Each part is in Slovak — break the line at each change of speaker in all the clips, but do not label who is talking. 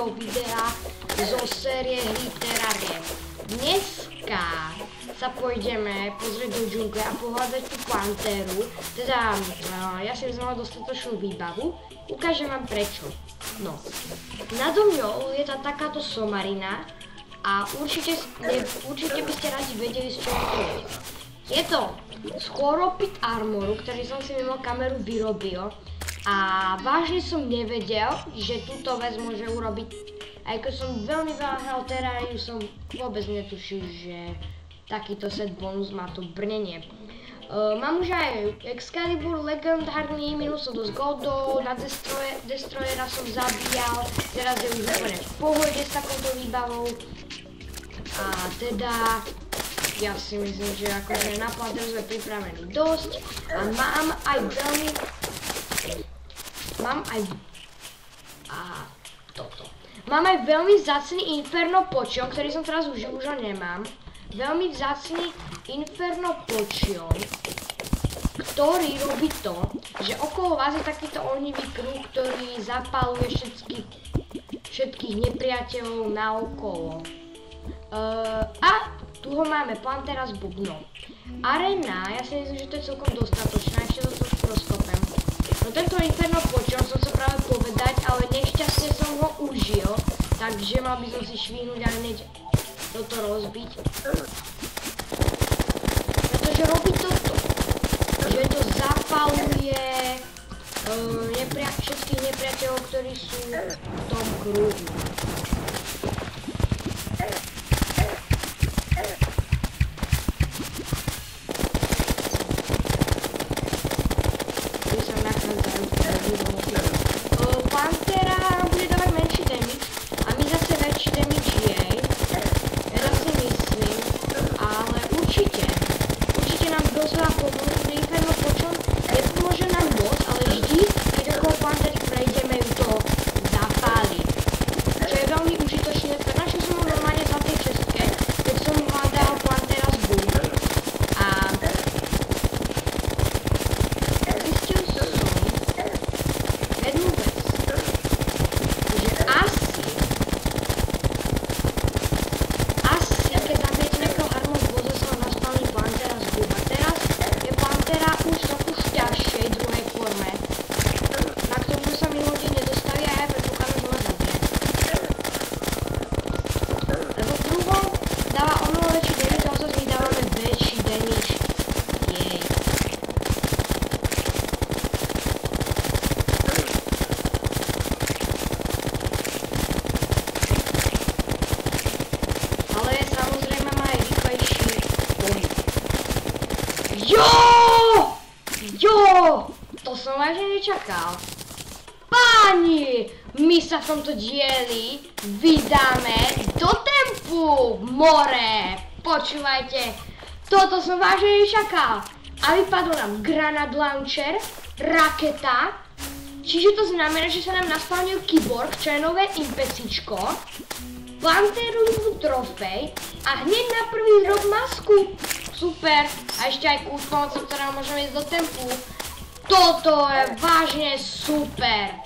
ďalšieho videa zo série hry Terraria. Dneska sa pôjdeme pozrieť do džungle a pohľadať tú pantéru. Teda, ja si vezmem dostatočnú výbavu. Ukážem vám prečo. No, nado mňou je tá takáto somarina a určite by ste radi vedeli, z čoho to je. Je to z chloropit armoru, ktorý som si mimo kameru vyrobil a vážne som nevedel, že túto vec môže urobiť. Aj keď som veľmi veľa hral Terrariu, som vôbec netušil, že takýto set bonus má to brnenie. Mám už aj Excalibur legendárny, minul som dosť goldov, na Destroyera som zabíjal, teraz je už úplne v pohode s takouto výbavou. A teda, ja si myslím, že akože na Panteru sme pripravení dosť a mám aj veľmi... Mám aj veľmi vzácny Inferno Potion, ktorý som teraz už nemám. Veľmi vzácny Inferno Potion, ktorý robí to, že okolo vás je takýto ohnivý kruh, ktorý zapáluje všetkých nepriateľov naokolo. A tu ho máme, Pantera s bubnom. Arena, ja si myslím, že to je celkom dostatočné, ešte to trošku rozkopem. No tento Inferno Potion som sa práve povedať, ale nešťastne som ho užil, takže mal by som si švihnúť a hneď toto rozbiť. Pretože robí toto, že to zapaluje všetkých nepriateľov, ktorí sú v tom kruhu. Pantera bude dávať menší damage a my zase väčší damage jej. Ja si myslím, ale určite nám dosť veľa pomôže. Inferno Potion nepomôže nám moc, ale vždy, keď okolo Pantery prejdeme, ju to zapáli. Čo je veľmi užitočné, našiel som ho normálne za tej čestke, keď som hľadal Pantera z Boom. A zistil som jednu vec, že asi keď zabijete nejakého armor boza, sa vám naspálni Pantera z Boom. A teraz je Pantera už trochu v ťažšej druhej forme, na ktorú sa mi hodne nedostaví a ja predpokladám, že ma zabije. Lebo v druhom dáva omnoho väčší damage a zase my dávame väčší damage jej. Ale samozrejme má aj rýchlejší pohyb. Jo! To som vážne nečakal. Páni, my sa v tomto dieli vydáme do tempu, more. Počúvajte, toto som vážne nečakal. A vypadol nám Granat Launcher, raketa, čiže to znamená, že sa nám naspálnil Kyborg, čo je nové impecičko, Panteru trofej a hneď na prvý zrob masku. Super. A ešte aj kút, pomocou ktorého môžeme ísť do tempu. Toto je vážne super.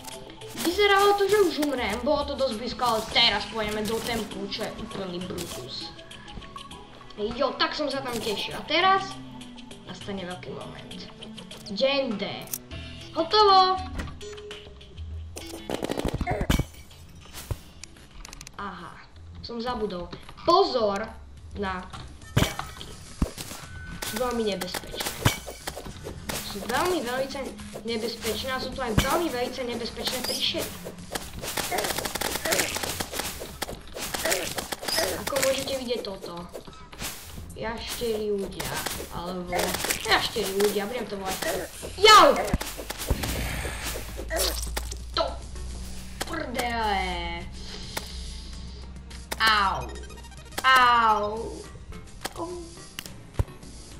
Vyzeralo to, že už umrem, bolo to dosť blízko, ale teraz pôjdeme do tempu, čo je úplný brutus. Jo, tak som sa tam tešil. A teraz nastane veľký moment. Deň D. Hotovo. Aha, som zabudol. Pozor na trapky. Sú veľmi nebezpečné. Sú veľmi nebezpečné a sú tu aj veľmi nebezpečné príšery. Ako môžete vidieť toto. Jašteri ľudia, alebo jašteri ľudia, budem to volať. Jau! To prdele. Au.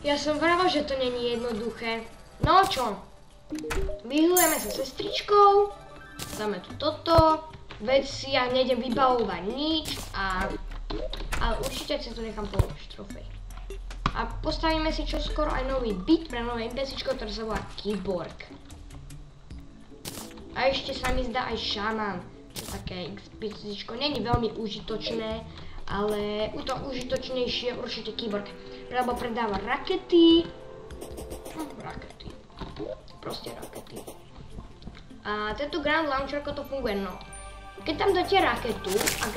Ja som vravel, že to není jednoduché. No čo? Vyhľujeme sa sestričkou, dáme tu toto, veci ja nejdem vybavovať nič, ale určite si to nechám položiť trofej. A postavíme si čoskoro aj nový byt pre nové impecičko, ktoré sa volá Kyborg. A ešte sa mi zdá aj šaman. také XP není veľmi užitočné, ale to užitočnejšie je určite keyboard, lebo predáva rakety, rakety, proste rakety. A tento Grand Launcher, ako to funguje, no. Keď tam dáte raketu a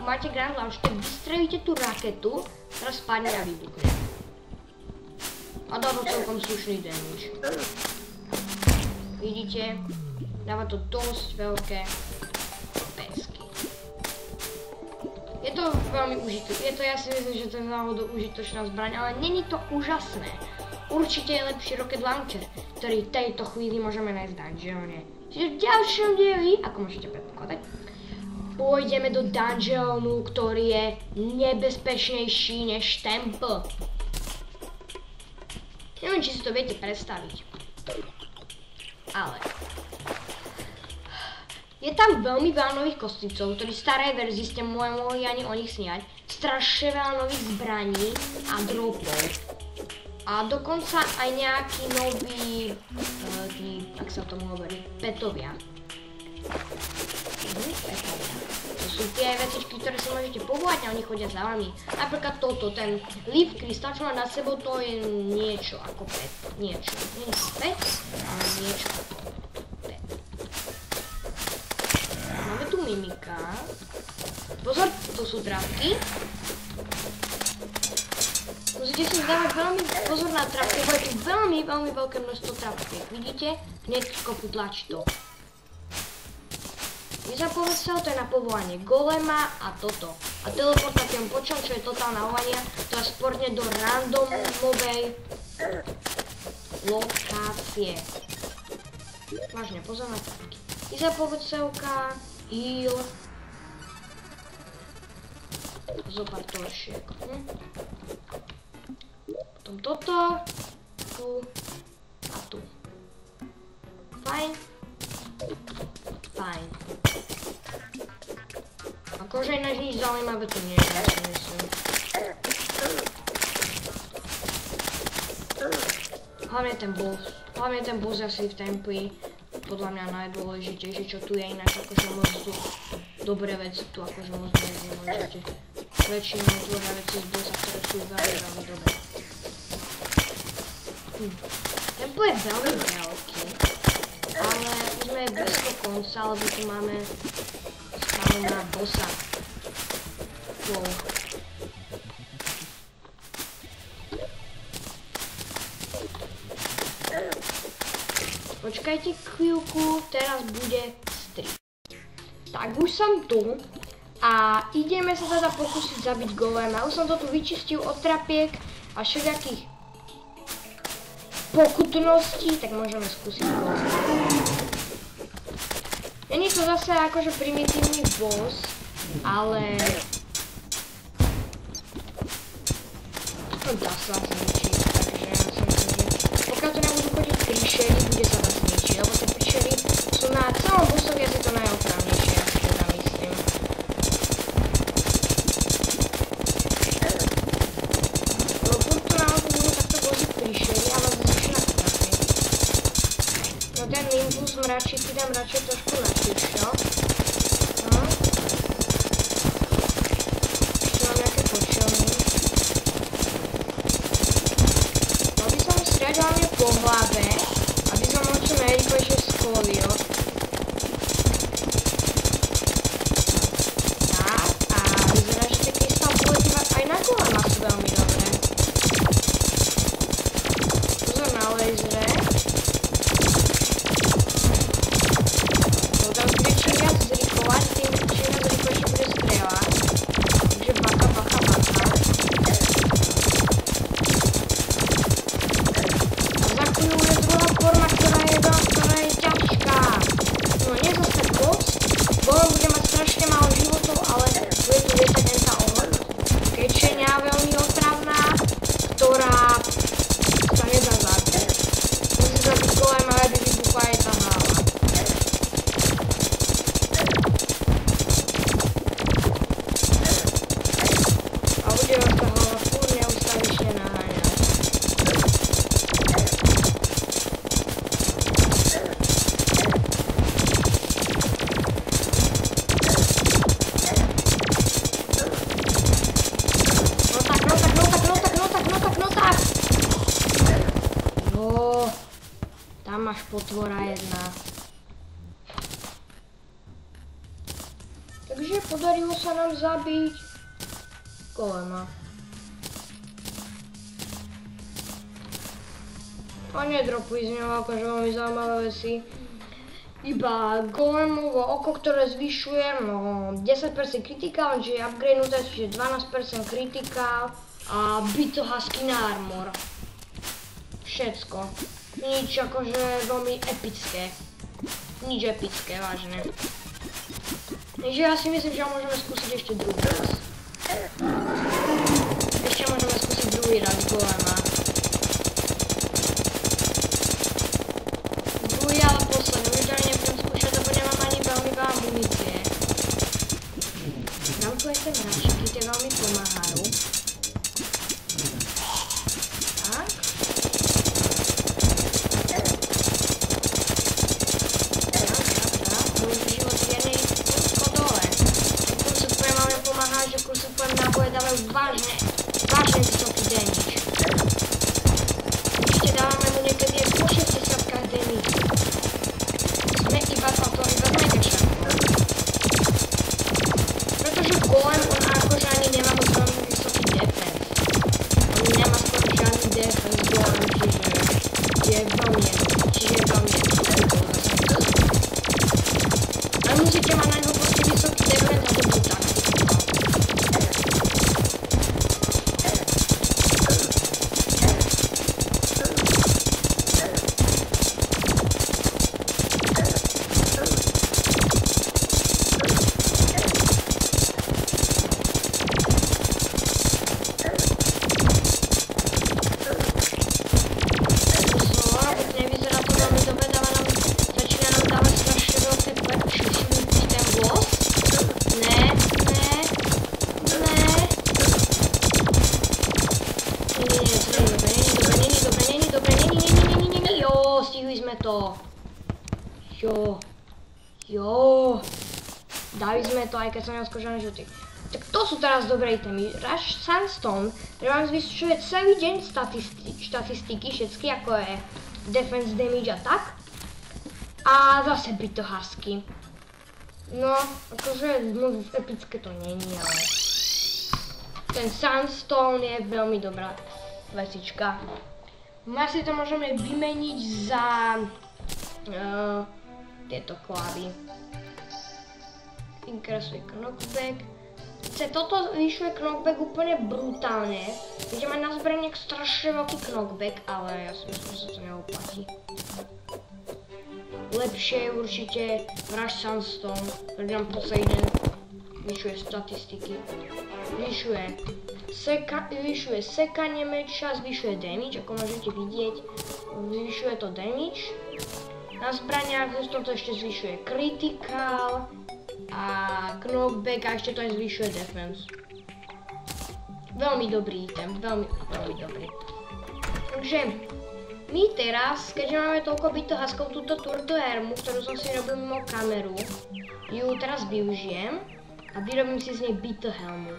máte Grand Launcher, tak vystrelíte tú raketu, teraz spadne a vybuchne. A dá to celkom slušný damage. Vidíte, dáva to dosť veľké pesky. Je to veľmi užitočné, ja si myslím, že to je náhodou užitočná zbraň, ale není to úžasné. Určite je lepší Rocket Launcher, ktorý v tejto chvíli môžeme nájsť v dungeone. Čiže v ďalšom dieli, ako môžete predpokladať, pôjdeme do dungeonu, ktorý je nebezpečnejší než Temple. Neviem, či si to viete predstaviť. Ale je tam veľmi veľa nových kostlivcov, ktorí v starej verzii ste mohli ani o nich sníať. Strašne veľa nových zbraní a dropov. A dokonca aj nejaký nový, ak sa tomu hovorí, petovia. To sú tie vecičky, ktoré si môžete povolať a oni chodia za vami. Napríklad toto, ten Leaf Crystal, čo má nad sebou, to je niečo ako pet. Niečo. Nie je pet, ale niečo ako pet. Máme tu mimika. Pozor, to sú trapky. Musíte si dávať veľmi pozor na trapky, lebo je tu veľmi veľké množstvo trapkiek. Vidíte? Hneď kopu tlačí to. Nezapovedca, to je na povolanie golema a toto. A teleportáciom počom, čo je totálna hovania, transportne do randomovej lokácie. Vážne, pozor na trapky. Nezapovedcovka, heal. Zopár toršiek. Potom toto, tu a tu. Fajn. Fajn. Akože ináč nič zaujímavé to nie je, ja si myslím. Hlavne ten boss asi v Templi, podľa mňa najdôležitejšie, čo tu je, ináč akože moc tu dobré veci tu akože moc nemôžete. Väčšinou tvoria veci z bossa, ktoré sú veľmi dobré. Tempo je veľmi veľký, ale už sme blízko konca, lebo tu máme stále na bossa. Wow. Počkajte chvíľku, teraz bude stream. Tak už som tu a ideme sa teda pokúsiť zabiť golema. Už som to tu vyčistil od trapiek a všelijakých pokutností, tak môžeme skúsiť golema. Není to zase akože primitívny boss, ale dá sa zničiť, takže ja si myslím, že pokiaľ to nebudú chodiť príšery, bude sa dať zničiť, lebo tie príšery sú na celom bossovi asi to najoprávnejšie, ja si teda myslím. Lebo furt to naozaj budú takto bossiť príšery, ale zase na trafy. No ten impuls mračí si dám radšej trošku na tišo. No. Ešte mám nejaké počelny. Hlavne po hlave, aby som mohol čo najrýchlejšie skolio. Tak, a vyzerá, že tie krystal poletíva aj na golema sú veľmi dobré. Pozor na laseре. To tam bude čím viac zrýchlovať, tým čím viac rýchlejšie bude strieľať. Takže bacha, bacha, bacha. Forma, ktorá je ťažká. Tam máš potvora jedna. Takže podarilo sa nám zabiť golema. A nedropuj z neho akože veľmi zaujímavé veci. Iba golemovo oko, ktoré zvyšuje 10% kritikál, čiže upgradenúte, čiže 12% kritikál a byto husky na armor. Všetko. Nič akože veľmi epické. Nič epické, vážne. Takže ja si myslím, že môžeme skúsiť ešte druhý raz. Ešte môžeme skúsiť druhý raz golema. Druhý, ale posledný. Už to nebudem skúšať, lebo nemám ani veľmi veľa munície. Dám tu aj ten hračky, tie veľmi pomáhajú. Tak. Môj život je nejsko dole. Kursu tvoje máme pomáhá, že kursu tvoje náboje dávajú vážne vysoký damage. Ešte dávame mu niekedy aj po 60 damage. Sme iba to z Megasharku. Pretože golem, on akože ani nemá moc veľmi vysoký defense. On nemá skoro žiadny defense golem, čiže je veľmi jednoduchý. Ale musíte mať na ňo proste vysoký defense a dobrú taktiku. Jo, dali sme to, aj keď som neoskožaný žltý. Tak to sú teraz dobré itemy. Rush Sandstone, ktorý vám zvyšuje celý deň štatistiky, všetky, ako je defense, damage a tak. A zase byto husky. No, akože epické to není, ale ten Sandstone je veľmi dobrá vecička. My si to môžeme vymeniť za tieto klávy. Inkresuje knockback. Toto zvyšuje knockback úplne brutálne. Budete mať na zbraniach strašne veľký knockback, ale ja si myslím, že sa to neoplatí. Lepšie je určite Rush Sandstone, ktorý nám po celý deň zvyšuje statistiky. Zvyšuje sekanie meča, zvyšuje damage, ako môžete vidieť. Zvyšuje to damage. Na zbraniach to ešte zvyšuje critical a knockback a ešte to aj zvyšuje defense. Veľmi dobrý item, veľmi dobrý. Takže my teraz, keďže máme toľko byto huskov, túto Turtle Hermu, ktorú som si robil mimo kameru, ju teraz využijem a vyrobím si z nej byto helmu.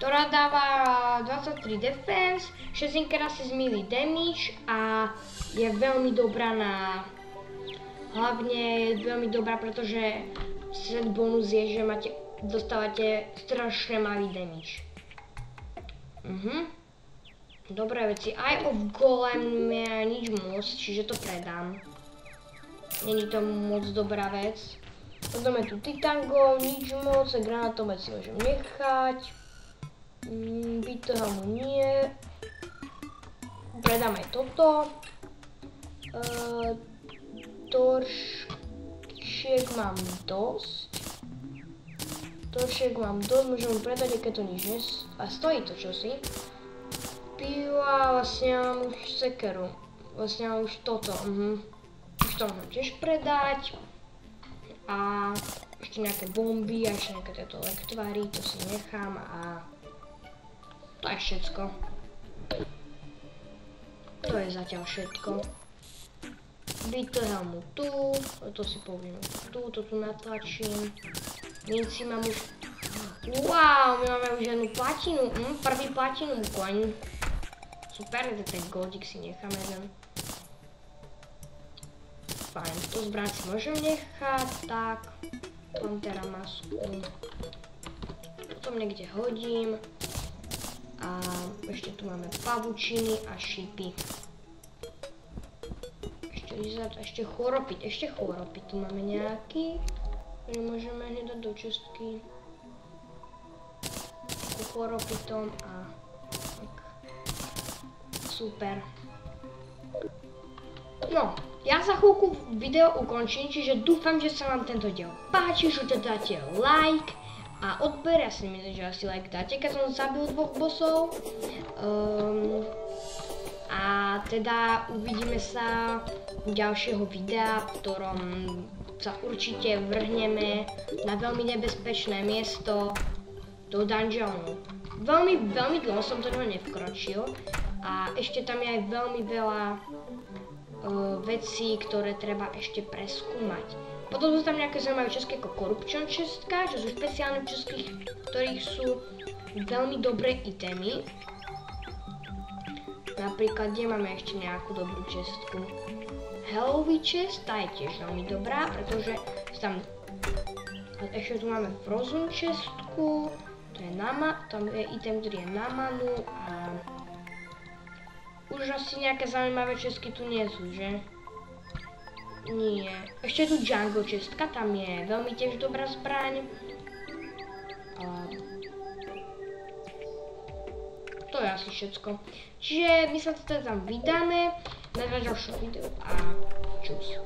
Ktorá dáva 23 defense, 6 razy z melee damage a je veľmi dobrá na... Hlavne je veľmi dobrá, pretože set bonus je, že dostávate strašne malý damage. Dobré veci. Eye of Golem je nič moc, čiže to predám. Není to moc dobrá vec. Potom je tu Titango, nič moc, granátomec si môžem nechať. Byto helmu nie. Predám aj toto. Toršiek mám dosť. Môžem mu predať, keď to nič nes... A stojí to čosi. Piva, vlastne mám už sekeru. Vlastne mám už toto. Už to môžem tiež predať. A ešte nejaké bomby a ešte nejaké tieto lektvary, to si nechám a... To je všetko. To je zatiaľ všetko. Byto helmu tu, to si poviem tu, to tu natlačím. Minci mám už... Wow, my máme už jednu platinu, prvý platinum coin. Super, ten goldík si necháme jeden. fajn. To zbraň si môžem nechať, tak. Pantera masku. Potom niekde hodím. A ešte tu máme pavučiny a šípy. Ešte choropiť, tu máme nejaký, ktorý môžeme hneď dať do čistky. Ku choropitom a tak. Super. No, ja za chvíľku video ukončím, čiže dúfam, že sa vám tento diel páči, že dáte like a odber, ja si myslím, že asi like dáte, keď som zabil 2 bossov. A teda uvidíme sa u ďalšieho videa, v ktorom sa určite vrhneme na veľmi nebezpečné miesto do dungeonu. Veľmi dlho som do neho nevkročil a ešte tam je aj veľmi veľa vecí, ktoré treba ešte preskúmať. Potom sú tam nejaké zaujímavé české ako korupčná čestka, čo sú špeciálne českých, ktorých sú veľmi dobré itemy. Napríklad, kde máme ešte nejakú dobrú čestku? Hellový chest, tá je tiež veľmi dobrá, pretože tam ešte tu máme Frozen chestku, to je tam je item, ktorý je na manu a už asi nejaké zaujímavé čestky tu nie sú, že? Nie. Ešte tu Jungle čestka, tam je veľmi tiež dobrá zbraň. To je asi všetko. Čiže my sa teda tam vydáme na ďalšom videu a čus.